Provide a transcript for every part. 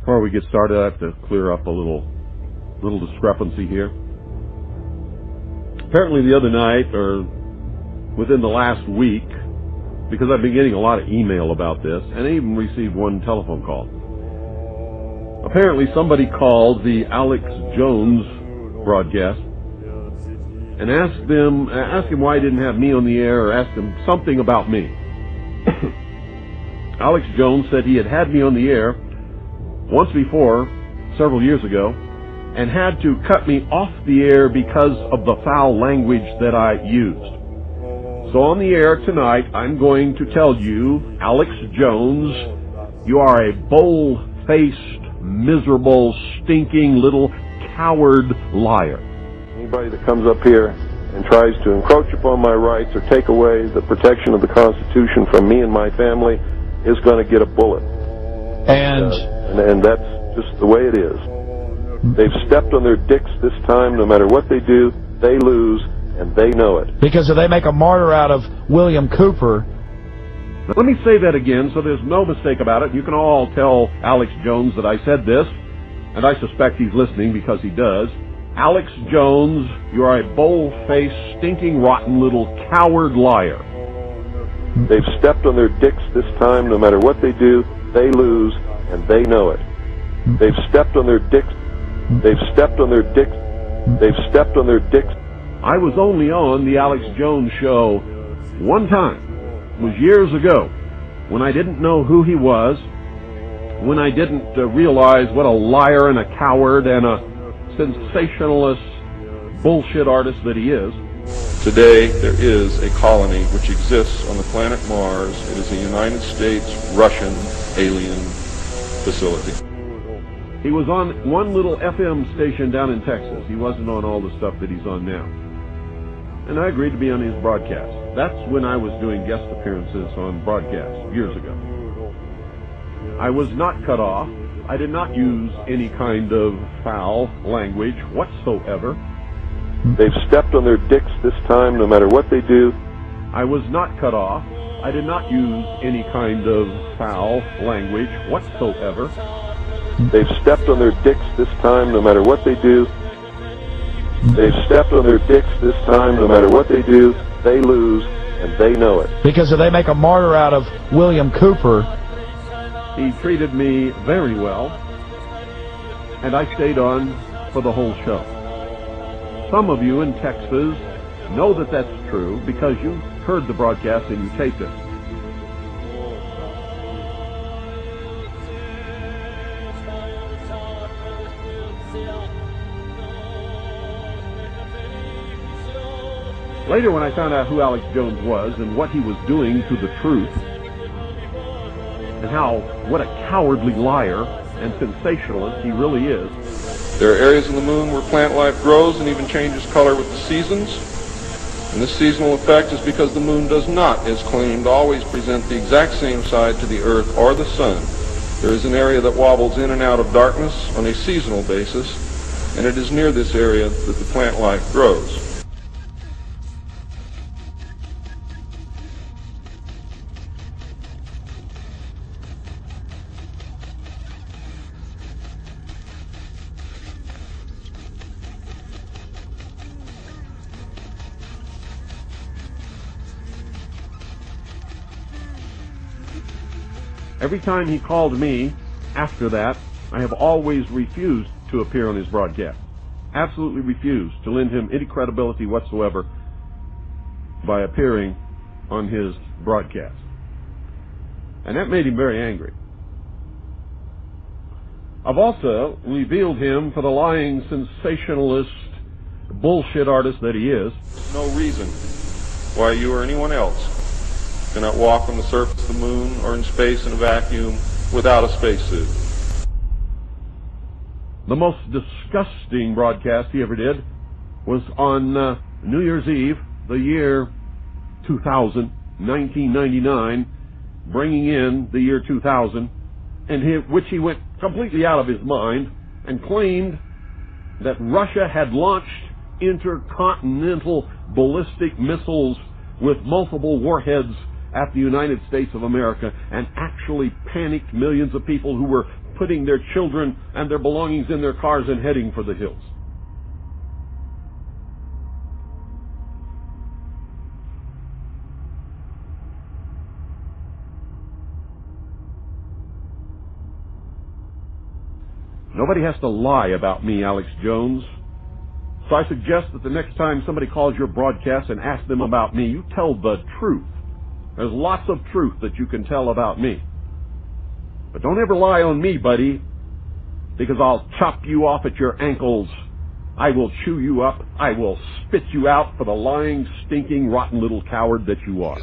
Before we get started, I have to clear up a little discrepancy here. Apparently the other night, or within the last week, because I've been getting a lot of email about this, and I even received one telephone call. Apparently somebody called the Alex Jones broadcast and asked him why he didn't have me on the air, or asked him something about me. Alex Jones said he had me on the air once before, several years ago, and had to cut me off the air because of the foul language that I used. So on the air tonight, I'm going to tell you, Alex Jones, you are a bold-faced, miserable, stinking little coward liar. Anybody that comes up here and tries to encroach upon my rights or take away the protection of the Constitution from me and my family is going to get a bullet. And that's just the way it is. They've stepped on their dicks this time. No matter what they do, they lose, and they know it. Because if they make a martyr out of William Cooper... Now, let me say that again so there's no mistake about it. You can all tell Alex Jones that I said this, and I suspect he's listening because he does. Alex Jones, you are a bold-faced, stinking, rotten little coward liar. They've stepped on their dicks this time. No matter what they do, they lose, and they know it. They've stepped on their dicks. They've stepped on their dicks. They've stepped on their dicks. I was only on the Alex Jones show one time. It was years ago, when I didn't know who he was, when I didn't realize what a liar and a coward and a sensationalist bullshit artist that he is. Today, there is a colony which exists on the planet Mars. It is a United States-Russian alien facility. He was on one little FM station down in Texas. He wasn't on all the stuff that he's on now. And I agreed to be on his broadcast. That's when I was doing guest appearances on broadcasts, years ago. I was not cut off. I did not use any kind of foul language whatsoever. They've stepped on their dicks this time, no matter what they do. I was not cut off. I did not use any kind of foul language whatsoever. They've stepped on their dicks this time, no matter what they do. They've stepped on their dicks this time, no matter what they do, they lose, and they know it. Because if they make a martyr out of William Cooper... He treated me very well, and I stayed on for the whole show. Some of you in Texas know that that's true because you heard the broadcast and you taped it. Later, when I found out who Alex Jones was and what he was doing to the truth, and what a cowardly liar and sensationalist he really is. There are areas in the moon where plant life grows and even changes color with the seasons. And this seasonal effect is because the moon does not, as claimed, always present the exact same side to the Earth or the Sun. There is an area that wobbles in and out of darkness on a seasonal basis, and it is near this area that the plant life grows. Every time he called me after that, I have always refused to appear on his broadcast. Absolutely refused to lend him any credibility whatsoever by appearing on his broadcast. And that made him very angry. I've also revealed him for the lying sensationalist bullshit artist that he is. There's no reason why you or anyone else cannot walk on the surface of the moon or in space in a vacuum without a spacesuit. The most disgusting broadcast he ever did was on New Year's Eve, the year 2000, 1999, bringing in the year 2000, which he went completely out of his mind and claimed that Russia had launched intercontinental ballistic missiles with multiple warheads at the United States of America and actually panicked millions of people who were putting their children and their belongings in their cars and heading for the hills. Nobody has to lie about me, Alex Jones. So I suggest that the next time somebody calls your broadcast and asks them about me, you tell the truth. There's lots of truth that you can tell about me. But don't ever lie on me, buddy, because I'll chop you off at your ankles. I will chew you up. I will spit you out for the lying, stinking, rotten little coward that you are.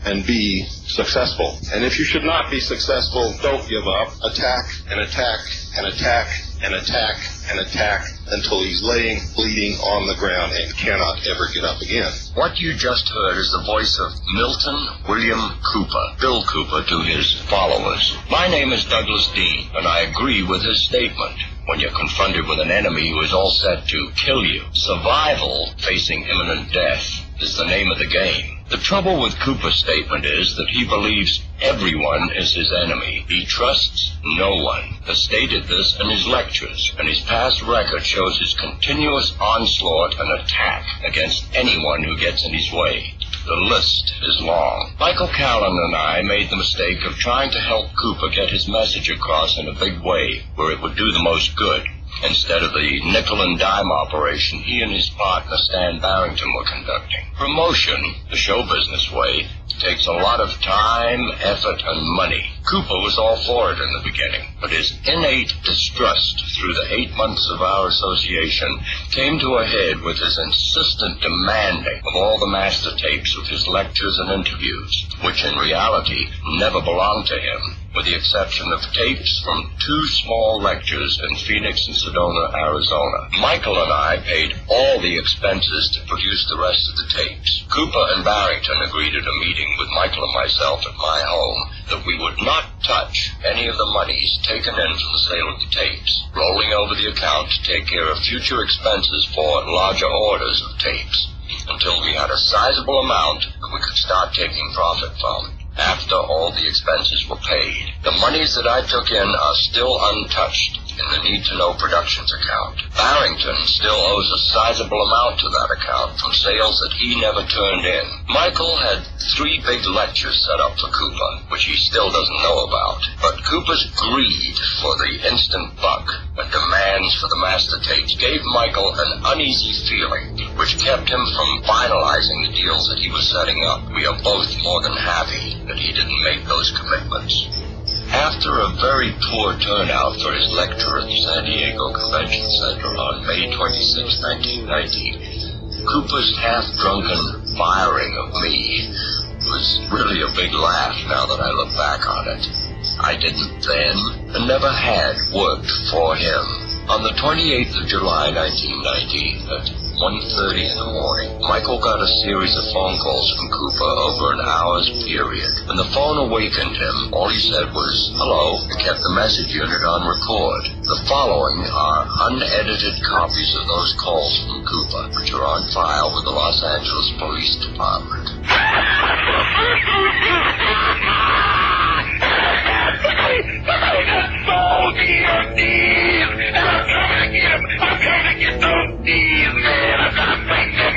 And be successful. And if you should not be successful, don't give up. Attack and attack and attack and attack and attack until he's laying, bleeding on the ground and cannot ever get up again. What you just heard is the voice of Milton William Cooper, Bill Cooper to his followers. My name is Douglas Dean, and I agree with his statement. When you're confronted with an enemy who is all set to kill you, survival facing imminent death is the name of the game. The trouble with Cooper's statement is that he believes everyone is his enemy. He trusts no one. Has stated this in his lectures, and his past record shows his continuous onslaught and attack against anyone who gets in his way. The list is long. Michael Callan and I made the mistake of trying to help Cooper get his message across in a big way where it would do the most good. Instead of the nickel and dime operation he and his partner Stan Barrington were conducting. Promotion, the show business way, takes a lot of time, effort, and money. Cooper was all for it in the beginning, but his innate distrust through the 8 months of our association came to a head with his insistent demanding of all the master tapes of his lectures and interviews, which in reality never belonged to him, with the exception of tapes from 2 small lectures in Phoenix and Sedona, Arizona. Michael and I paid all the expenses to produce the rest of the tapes. Cooper and Barrington agreed at a meeting with Michael and myself at my home that we would not touch any of the monies taken in from the sale of the tapes, rolling over the account to take care of future expenses for larger orders of tapes, until we had a sizable amount that we could start taking profit from. After all the expenses were paid, the monies that I took in are still untouched in the Need to Know Productions account. Barrington still owes a sizable amount to that account from sales that he never turned in. Michael had 3 big lectures set up for Cooper, which he still doesn't know about. But Cooper's greed for the instant buck and demands for the master tapes gave Michael an uneasy feeling, which kept him from finalizing the deals that he was setting up. We are both more than happy that he didn't make those commitments. After a very poor turnout for his lecture at the San Diego Convention Center on May 26, 1990, Cooper's half-drunken firing of me was really a big laugh now that I look back on it. I didn't then, and never had, worked for him. On the 28th of July, 1990, at 1:30 in the morning, Michael got a series of phone calls from Cooper over an hour's period. When the phone awakened him, all he said was, "Hello," and kept the message unit on record. The following are unedited copies of those calls from Cooper, which are on file with the Los Angeles Police Department. I'm trying to get those deals, man. I'm trying to make them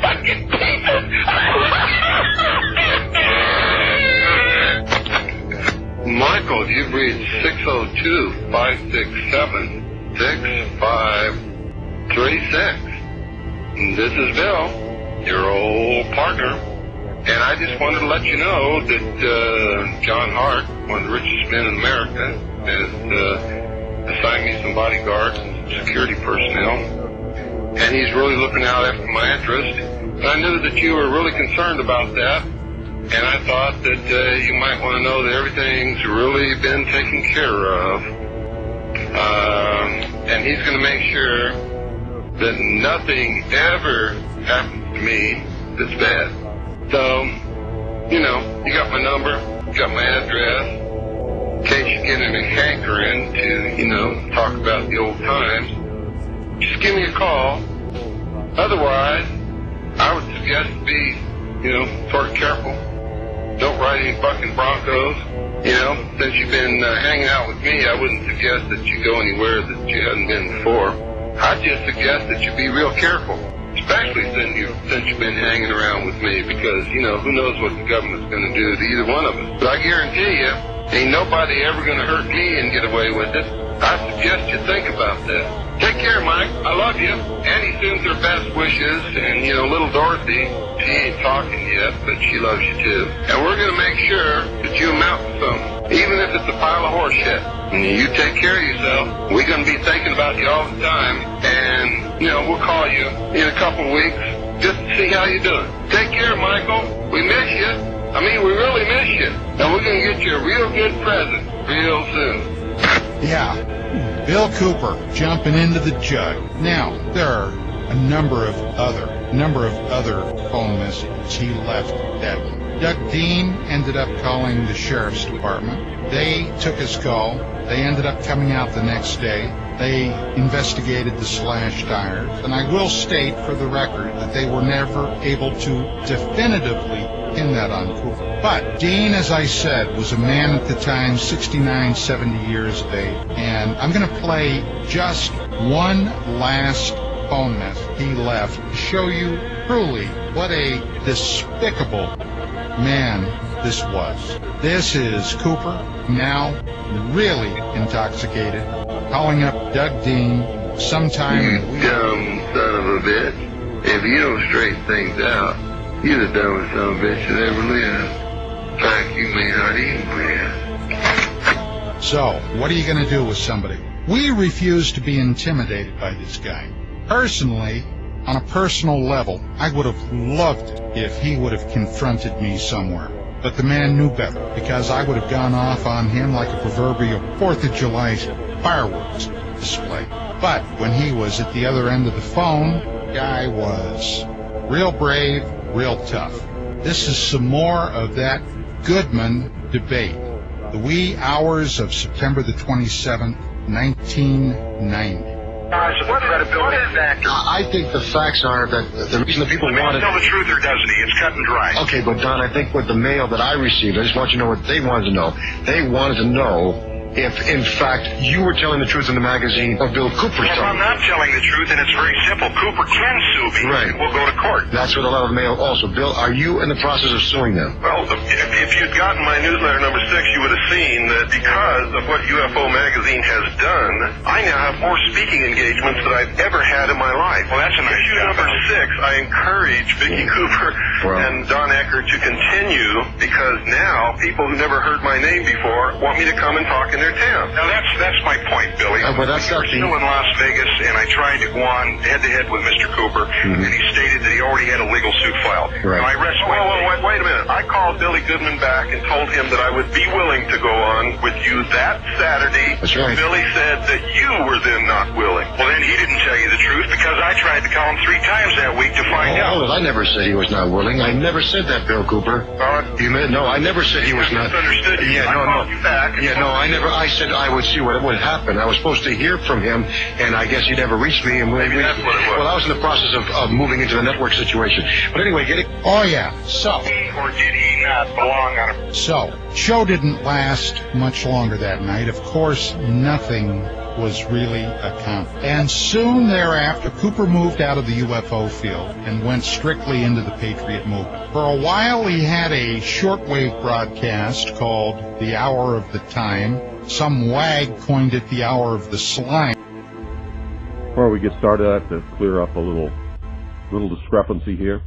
fucking people. Michael, you've reached 602-567-6536. This is Bill, your old partner. And I just wanted to let you know that John Hart, one of the richest men in America, has assigned me some bodyguards and security personnel. And he's really looking out after my interest. And I knew that you were really concerned about that. And I thought that you might want to know that everything's really been taken care of. And he's going to make sure that nothing ever happens to me that's bad. So, you know, you got my number, you got my address. In case you get in a hankering to, you know, talk about the old times, just give me a call. Otherwise, I would suggest to be, you know, sort of careful. Don't ride any fucking Broncos. You know, since you've been hanging out with me, I wouldn't suggest that you go anywhere that you hadn't been before. I'd just suggest that you be real careful, especially since you've been hanging around with me, because, you know, who knows what the government's going to do to either one of us. But I guarantee you, ain't nobody ever going to hurt me and get away with it. I suggest you think about that. Take care, Mike. I love you. Annie sends her best wishes, and, you know, little Dorothy, she ain't talking yet, but she loves you too. And we're going to make sure that you amount to something, even if it's a pile of horse shit. And you take care of yourself. We're going to be thinking about you all the time, and, you know, we'll call you in a couple of weeks just to see how you're doing. Take care, Michael. We miss you. I mean, we really miss you. And we're going to get you a real good present real soon. Yeah, Bill Cooper jumping into the jug. Now, there are a number of other phone messages he left dead. Doug Dean ended up calling the sheriff's department. They took his call. They ended up coming out the next day. They investigated the slashed tires. And I will state for the record that they were never able to definitively pin that on Cooper. But Dean, as I said, was a man at the time, 69, 70 years of age. And I'm going to play just one last phone message he left to show you truly what a despicable man this was. This is Cooper, now really intoxicated, calling up Doug Dean sometime You in the week. dumb son of a bitch. If you don't straighten things out, you're the dumbest son of a bitch that ever lived. In fact, you may not even live. So, what are you going to do with somebody? We refuse to be intimidated by this guy. Personally, on a personal level, I would have loved it if he would have confronted me somewhere. But the man knew better, because I would have gone off on him like a proverbial 4th of July fireworks display. But when he was at the other end of the phone, the guy was real brave, real tough. This is some more of that Goodman debate. The wee hours of September the 27th, 1990. What is that? I think the facts are that the reason the people wanted... Tell the truth or doesn't he? It's cut and dry. Okay, but Don, I think with the mail that I received, I just want you to know what they wanted to know. They wanted to know if, in fact, you were telling the truth in the magazine or Bill Cooper Well, I'm not telling the truth, and it's very simple. Cooper can sue me. Right. We'll go to court. That's what a lot of the mail also. Bill, are you in the process of suing them? Well, if you'd gotten my newsletter number 6, you would have seen that because of what UFO Magazine has done, I now have more speaking engagements than I've ever had in my life. Well, that's a nice issue number 6, I encourage Vicki Cooper and Don Eckert to continue, because now people who never heard my name before want me to come and talk in their town. Now, that's my point, Billy. But that's we were still in Las Vegas, and I tried to go on head-to-head with Mr. Cooper, and he stated that he already had a legal suit filed. Right. Now, I rest wait a minute. I called Billy Goodman back and told him that I would be willing to go on with you that Saturday. That's right. Billy said that you were then not willing. Well, then he didn't tell you the truth, because I tried to call him 3 times that week to find out. I never said he was not willing. I never said that, Bill Cooper. No, I never said he was not. Misunderstood you. Yeah, I called you back. I never. I said I would see what would happen. I was supposed to hear from him, and I guess he never reached me. And Maybe that's what it was. Well, I was in the process of moving into the network situation. But anyway, Oh, yeah. So, Or did he not belong on a... So, show didn't last much longer that night. Of course, nothing was really accomplished. And soon thereafter, Cooper moved out of the UFO field and went strictly into the Patriot movement. For a while, he had a shortwave broadcast called The Hour of the Time. Some wag coined it the Hour of the Slime. Before we get started, I have to clear up a little discrepancy here.